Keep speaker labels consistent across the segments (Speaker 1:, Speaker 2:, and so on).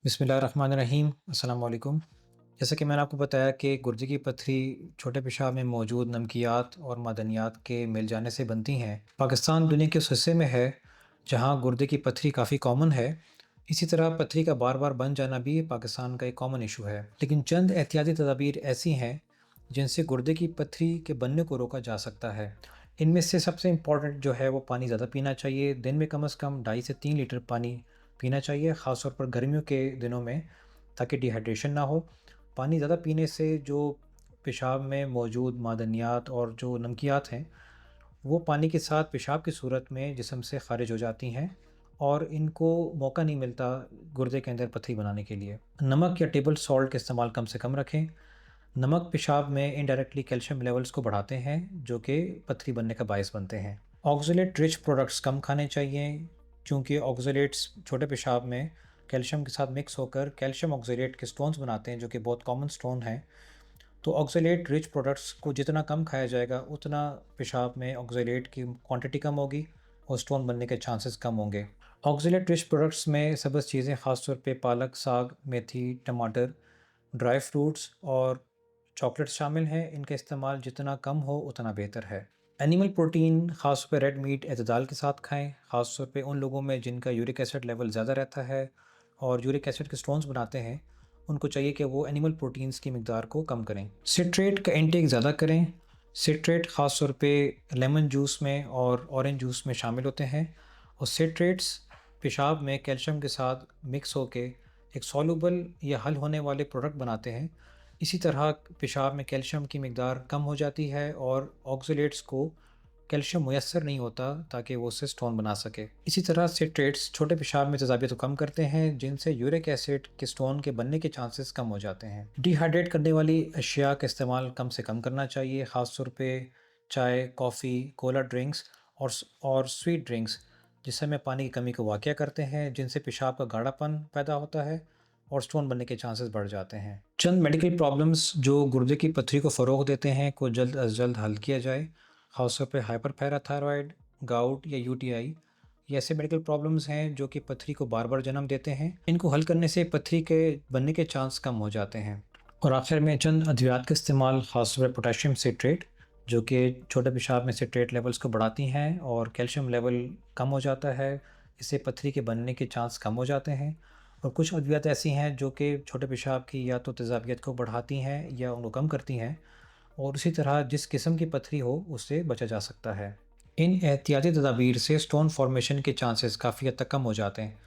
Speaker 1: बिस्मिल्लाहिर्रहमानिर्रहीम। अस्सलाम वालेकुम। जैसा कि मैंने आपको बताया कि गुर्दे की पथरी छोटे पेशाब में मौजूद नमकियात और मादनियात के मिल जाने से बनती हैं। पाकिस्तान दुनिया के उस हिस्से में है जहाँ गुर्दे की पथरी काफ़ी कॉमन है। इसी तरह पथरी का बार बार बन जाना भी पाकिस्तान का एक कॉमन इशू है। लेकिन चंद एहतियाती तदाबीर ऐसी हैं जिनसे गुर्दे की पथरी के बनने को रोका जा सकता है। इनमें से सबसे इम्पॉर्टेंट जो है वो पानी ज़्यादा पीना चाहिए। दिन में कम से कम 2.5 से 3 लीटर पानी पीना चाहिए, ख़ास तौर पर गर्मियों के दिनों में, ताकि डिहाइड्रेशन ना हो। पानी ज़्यादा पीने से जो पेशाब में मौजूद मादनियात और जो नमकियात हैं, वो पानी के साथ पेशाब की सूरत में जिस्म से ख़ारिज हो जाती हैं और इनको मौका नहीं मिलता गुर्दे के अंदर पथरी बनाने के लिए। नमक या टेबल सॉल्ट का इस्तेमाल कम से कम रखें। नमक पेशाब में इनडायरेक्टली कैल्शियम लेवल्स को बढ़ाते हैं, जो कि पथरी बनने का बायस बनते हैं। ऑक्ज़लेट रिच प्रोडक्ट्स कम खाने चाहिए, क्योंकि ऑक्ज़लेट्स छोटे पेशाब में कैल्शियम के साथ मिक्स होकर कैल्शियम ऑक्ज़लेट के स्टोन्स बनाते हैं, जो कि बहुत कॉमन स्टोन हैं। तो ऑक्ज़लेट रिच प्रोडक्ट्स को जितना कम खाया जाएगा, उतना पेशाब में ऑक्ज़लेट की क्वांटिटी कम होगी और स्टोन बनने के चांसेस कम होंगे। ऑक्ज़लेट रिच प्रोडक्ट्स में सब्ज़ चीज़ें, ख़ास तौर पे पालक, साग, मेथी, टमाटर, ड्राई फ्रूट्स और चॉकलेट्स शामिल हैं। इनका इस्तेमाल जितना कम हो उतना बेहतर है। एनिमल प्रोटीन, ख़ास तौर पे रेड मीट, एतदाल के साथ खाएं। ख़ास तौर पे उन लोगों में जिनका यूरिक एसिड लेवल ज़्यादा रहता है और यूरिक एसिड के स्टोन्स बनाते हैं, उनको चाहिए कि वो एनिमल प्रोटीन्स की मिकदार को कम करें। सिट्रेट का इंटेक ज़्यादा करें। सिट्रेट ख़ास तौर पे लेमन जूस में और ऑरेंज जूस में शामिल होते हैं और सिट्रेट्स पेशाब में कैल्शियम के साथ मिक्स होके एक सॉल्युबल या हल होने वाले प्रोडक्ट बनाते हैं। इसी तरह पेशाब में कैल्शियम की मिकदार कम हो जाती है और ऑक्ज़लेट्स को कैल्शियम मुयस्सर नहीं होता ताकि वो उससे स्टोन बना सके। इसी तरह सिट्रेट्स छोटे पेशाब में तेज़ाबियत को कम करते हैं, जिनसे यूरिक एसिड के स्टोन के बनने के चांसेस कम हो जाते हैं। डिहाइड्रेट करने वाली अशिया का इस्तेमाल कम से कम करना चाहिए, ख़ास तौर पे चाय, कॉफ़ी, कोला ड्रिंक्स और स्वीट ड्रिंक्स, जिसमें पानी की कमी को वाक़या करते हैं, जिनसे पेशाब का गाढ़ापन पैदा होता है और स्टोन बनने के चांसेस बढ़ जाते हैं। चंद मेडिकल प्रॉब्लम्स जो गुर्दे की पथरी को फ़रोग़ देते हैं, को जल्द अज़ जल्द हल किया जाए। ख़ास तौर पे हाइपरपैराथायरॉयड, गाउट या यूटीआई, ये ऐसे मेडिकल प्रॉब्लम्स हैं जो कि पथरी को बार बार जन्म देते हैं। इनको हल करने से पथरी के बनने के चांस कम हो जाते हैं। और आखिर में चंद अद्वियात का इस्तेमाल, ख़ास तौर पर पोटेशियम सिट्रेट, जो कि छोटे पेशाब में सिट्रेट लेवल्स को बढ़ाती हैं और कैल्शियम लेवल कम हो जाता है। इससे पथरी के बनने के चांस कम हो जाते हैं। और कुछ अद्वियात ऐसी हैं जो कि छोटे पेशाब की या तो तेज़ाबियत को बढ़ाती हैं या उनको कम करती हैं, और उसी तरह जिस किस्म की पथरी हो उससे बचा जा सकता है। इन एहतियाती तदाबीर से स्टोन फॉर्मेशन के चांसेस काफ़ी हद तक कम हो जाते हैं।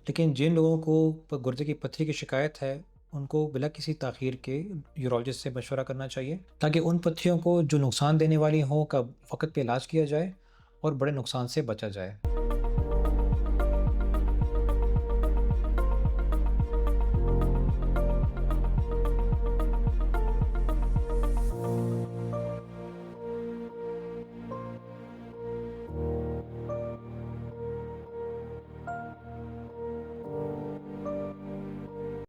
Speaker 1: लेकिन जिन लोगों को गुर्दे की पथरी की शिकायत है, उनको बिला किसी ताख़ीर के यूरोलॉजिस्ट से मशवरा करना चाहिए, ताकि उन पथरियों को जो नुकसान देने वाली हों का वक़्त पे इलाज किया जाए और बड़े नुकसान से बचा जाए।